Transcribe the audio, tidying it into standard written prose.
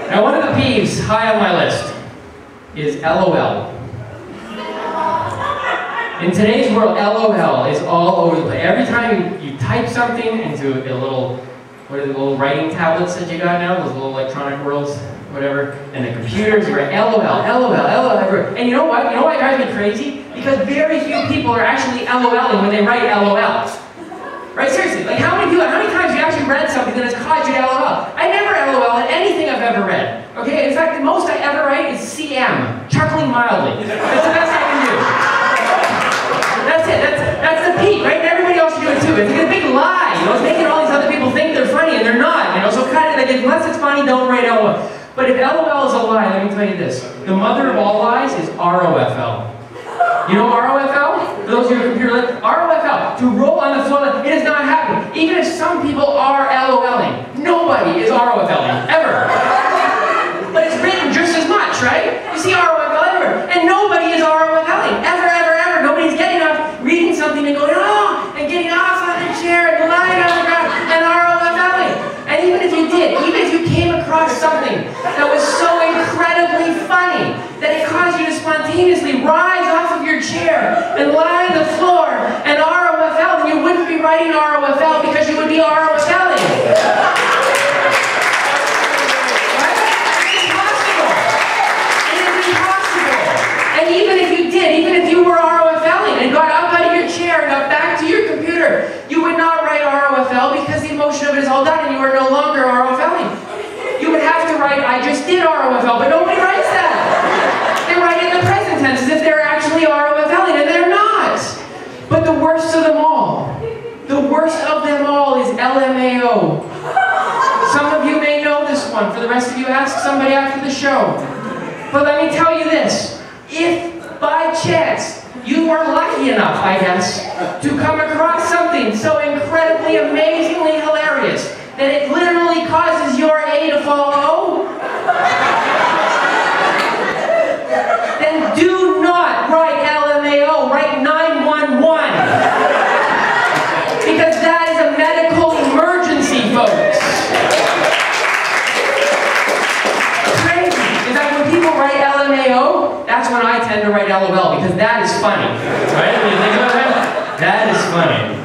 Now, one of the peeves high on my list is LOL. In today's world, LOL is all over the place. Every time you type something into a little, what are the little writing tablets that you got now? Those little electronic worlds, whatever. And the computers, you write LOL, LOL, LOL. And you know what? You know what drives me crazy? Because very few people are actually LOLing when they write LOL. Right? Seriously, like how many times have you actually read something that has caused you to LOL? I never LOL at anything I've ever read. Okay? In fact, the most I ever write is CM, chuckling mildly. That's the best I can do. That's it. That's the peak, right? And everybody else should do it too. It's like a big lie. You know, it's making all these other people think they're funny and they're not. You know, so kind of like unless it's funny, don't write LOL. But if LOL is a lie, let me tell you this: the mother of all lies is ROFL. You know ROFL? For those of you who are computer lit, ROFL, to roll on the floor, it is not happening. Even if some people are LOLing, nobody is ROFLing, ever. But it's written just as much, right? You see ROFL everywhere, and nobody is ROFLing, ever, ever, ever. Nobody's getting up, reading something and going, oh, and getting off on the chair and lying on the ground and ROFLing. And even if you did, even if you came across something that was so incredibly funny that it caused you to spontaneously rise off of your chair and lie on the floor and ROFL, then you wouldn't be writing ROFL because you would be ROFLing. Right? It's impossible. It is impossible. And even if you did, even if you were ROFLing and got up out of your chair and got back to your computer, you would not write ROFL because the emotion of it is all done and you are no longer ROFLing. You would have to write, I just did ROFL, but nobody writes that. They write in the present tense as if they're actually ROFLing, and they're not. But the worst of them all is LMAO. Some of you may know this one. For the rest of you, ask somebody after the show. But let me tell you this. If by chance you are lucky enough, I guess, to come across something so incredibly, amazingly hilarious that it literally causes your A to fall O, then do not write LMAO, write 911. Because that is a medical emergency, folks. Crazy. In fact, when people write LMAO, that's when I tend to write LOL, because that is funny. Right? When you think about that, that is funny.